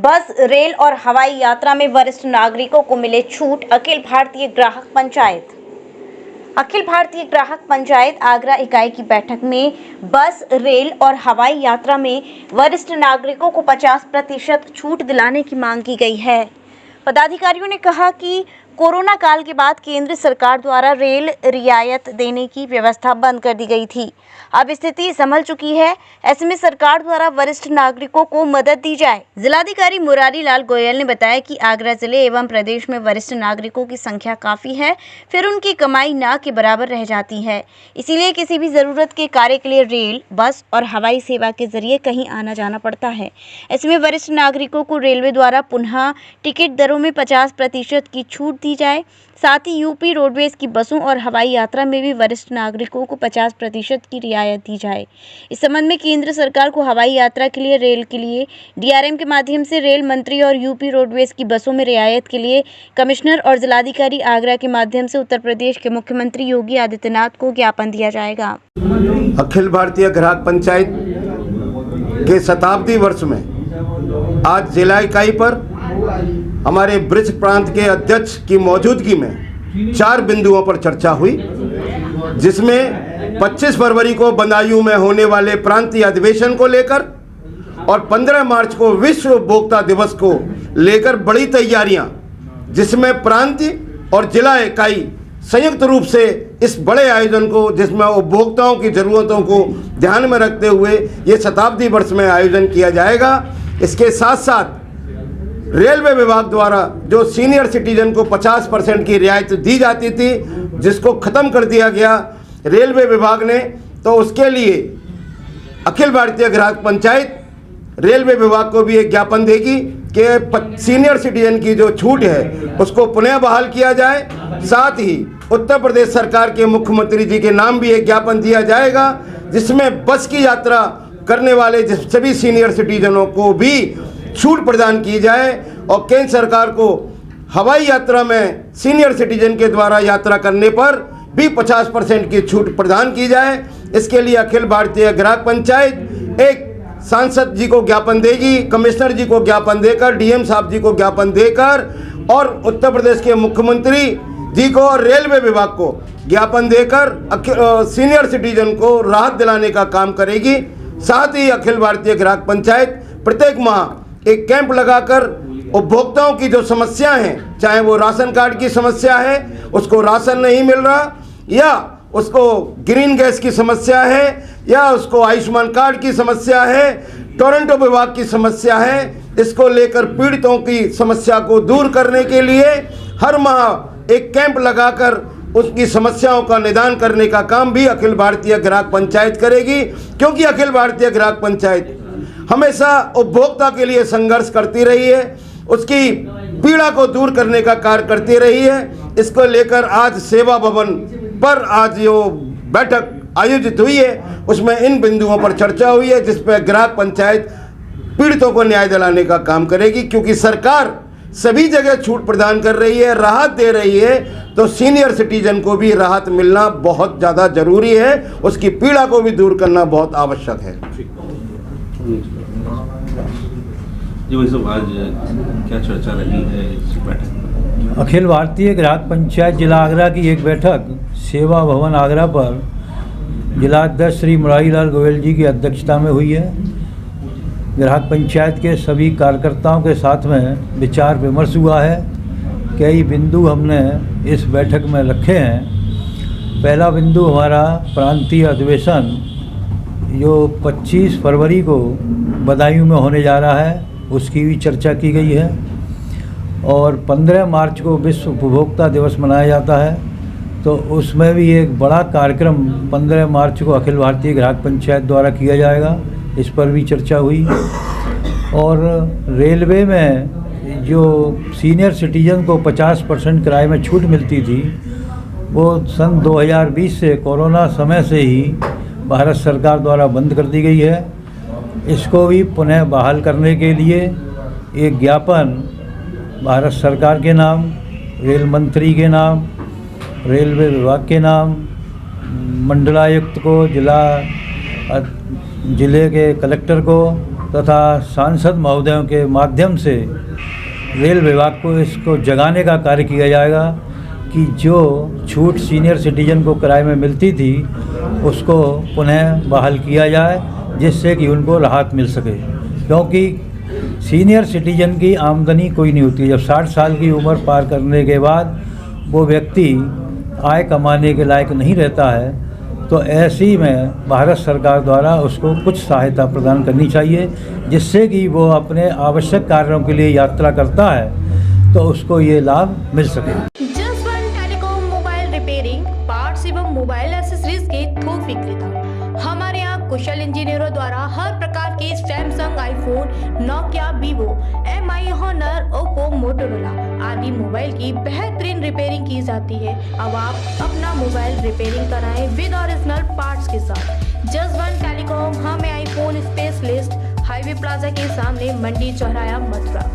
बस, रेल और हवाई यात्रा में वरिष्ठ नागरिकों को मिले छूट। अखिल भारतीय ग्राहक पंचायत आगरा इकाई की बैठक में बस, रेल और हवाई यात्रा में वरिष्ठ नागरिकों को 50% छूट दिलाने की मांग की गई है। पदाधिकारियों ने कहा कि कोरोना काल के बाद केंद्र सरकार द्वारा रेल रियायत देने की व्यवस्था बंद कर दी गई थी। अब स्थिति संभल चुकी है, ऐसे में सरकार द्वारा वरिष्ठ नागरिकों को मदद दी जाए। जिलाधिकारी मुरारी लाल गोयल ने बताया कि आगरा जिले एवं प्रदेश में वरिष्ठ नागरिकों की संख्या काफी है, फिर उनकी कमाई ना के बराबर रह जाती है। इसीलिए किसी भी जरूरत के कार्य के लिए रेल, बस और हवाई सेवा के जरिए कहीं आना जाना पड़ता है। ऐसे में वरिष्ठ नागरिकों को रेलवे द्वारा पुनः टिकट दरों में 50% की छूट दी जाए। साथ ही यूपी रोडवेज की बसों और हवाई यात्रा में भी वरिष्ठ नागरिकों को 50% की रियायत दी जाए। इस संबंध में केंद्र सरकार को हवाई यात्रा के लिए, रेल के लिए डीआरएम के माध्यम से रेल मंत्री और यूपी रोडवेज की बसों में रियायत के लिए कमिश्नर और जिलाधिकारी आगरा के माध्यम से उत्तर प्रदेश के मुख्यमंत्री योगी आदित्यनाथ को ज्ञापन दिया जाएगा। अखिल भारतीय ग्राहक पंचायत के शताब्दी वर्ष में आज जिला इकाई पर हमारे ब्रिज प्रांत के अध्यक्ष की मौजूदगी में 4 बिंदुओं पर चर्चा हुई, जिसमें 25 फरवरी को बदायूं में होने वाले प्रांतीय अधिवेशन को लेकर और 15 मार्च को विश्व उपभोक्ता दिवस को लेकर बड़ी तैयारियां, जिसमें प्रांतीय और जिला इकाई संयुक्त रूप से इस बड़े आयोजन को, जिसमें उपभोक्ताओं की ज़रूरतों को ध्यान में रखते हुए ये शताब्दी वर्ष में आयोजन किया जाएगा। इसके साथ साथ रेलवे विभाग द्वारा जो सीनियर सिटीजन को 50% की रियायत दी जाती थी, जिसको ख़त्म कर दिया गया रेलवे विभाग ने, तो उसके लिए अखिल भारतीय ग्राहक पंचायत रेलवे विभाग को भी एक ज्ञापन देगी कि सीनियर सिटीजन की जो छूट है उसको पुनः बहाल किया जाए। साथ ही उत्तर प्रदेश सरकार के मुख्यमंत्री जी के नाम भी एक ज्ञापन दिया जाएगा, जिसमें बस की यात्रा करने वाले सभी सीनियर सिटीजनों को भी छूट प्रदान की जाए और केंद्र सरकार को हवाई यात्रा में सीनियर सिटीजन के द्वारा यात्रा करने पर भी 50% की छूट प्रदान की जाए। इसके लिए अखिल भारतीय ग्राहक पंचायत एक सांसद जी को ज्ञापन देगी, कमिश्नर जी को ज्ञापन देकर, डीएम साहब जी को ज्ञापन देकर और उत्तर प्रदेश के मुख्यमंत्री जी को और रेलवे विभाग को ज्ञापन देकर सीनियर सिटीजन को राहत दिलाने का काम करेगी। साथ ही अखिल भारतीय ग्राहक पंचायत प्रत्येक माह एक कैंप लगाकर उपभोक्ताओं की जो समस्याएं हैं, चाहे वो राशन कार्ड की समस्या है, उसको राशन नहीं मिल रहा, या उसको ग्रीन गैस की समस्या है, या उसको आयुष्मान कार्ड की समस्या है, टोरंटो विभाग की समस्या है, इसको लेकर पीड़ितों की समस्या को दूर करने के लिए हर माह एक कैंप लगाकर उसकी समस्याओं का निदान करने का काम भी अखिल भारतीय ग्राहक पंचायत करेगी। क्योंकि अखिल भारतीय ग्राहक पंचायत हमेशा उपभोक्ता के लिए संघर्ष करती रही है, उसकी पीड़ा को दूर करने का कार्य करती रही है। इसको लेकर आज सेवा भवन पर आज जो बैठक आयोजित हुई है, उसमें इन बिंदुओं पर चर्चा हुई है, जिस पर ग्राहक पंचायत पीड़ितों को न्याय दिलाने का काम करेगी। क्योंकि सरकार सभी जगह छूट प्रदान कर रही है, राहत दे रही है, तो सीनियर सिटीजन को भी राहत मिलना बहुत ज़्यादा जरूरी है, उसकी पीड़ा को भी दूर करना बहुत आवश्यक है। जी वही सब, आज क्या चर्चा रही है इस बैठक में? अखिल भारतीय ग्राहक पंचायत जिला आगरा की एक बैठक सेवा भवन आगरा पर जिलाध्यक्ष श्री मुरारी लाल गोयल जी की अध्यक्षता में हुई है। ग्राहक पंचायत के सभी कार्यकर्ताओं के साथ में विचार विमर्श हुआ है। कई बिंदु हमने इस बैठक में रखे हैं। पहला बिंदु हमारा प्रांतीय अधिवेशन जो 25 फरवरी को बदायूं में होने जा रहा है, उसकी भी चर्चा की गई है। और 15 मार्च को विश्व उपभोक्ता दिवस मनाया जाता है, तो उसमें भी एक बड़ा कार्यक्रम 15 मार्च को अखिल भारतीय ग्राहक पंचायत द्वारा किया जाएगा, इस पर भी चर्चा हुई। और रेलवे में जो सीनियर सिटीजन को 50% किराए में छूट मिलती थी, वो सन 2020 से कोरोना समय से ही भारत सरकार द्वारा बंद कर दी गई है। इसको भी पुनः बहाल करने के लिए एक ज्ञापन भारत सरकार के नाम, रेल मंत्री के नाम, रेलवे विभाग के नाम, मंडलायुक्त को, जिले के कलेक्टर को तथा सांसद महोदयों के माध्यम से रेल विभाग को इसको जगाने का कार्य किया जाएगा कि जो छूट सीनियर सिटीजन को किराए में मिलती थी उसको पुनः बहाल किया जाए, जिससे कि उनको राहत मिल सके। क्योंकि सीनियर सिटीजन की आमदनी कोई नहीं होती। जब 60 साल की उम्र पार करने के बाद वो व्यक्ति आय कमाने के लायक नहीं रहता है, तो ऐसी में भारत सरकार द्वारा उसको कुछ सहायता प्रदान करनी चाहिए, जिससे कि वो अपने आवश्यक कार्यों के लिए यात्रा करता है तो उसको ये लाभ मिल सके। Jaswant telecom mobile repairing, parts एवं मोबाइल एक्सेसरीज के थोक विक्रेता। हमारे यहाँ कुशल इंजीनियरों द्वारा हर प्रकार के Samsung, iPhone, Nokia, Vivo, MI, Honor, Oppo, Motorola आदि मोबाइल की बेहतरीन रिपेयरिंग की जाती है। अब आप अपना मोबाइल रिपेयरिंग कराएं विद ओरिजिनल पार्ट्स के साथ। जसवंत टेलीकॉम, हमें आईफोन स्पेशलिस्ट, हाईवे प्लाजा के सामने, मंडी चौराया, मथुरा।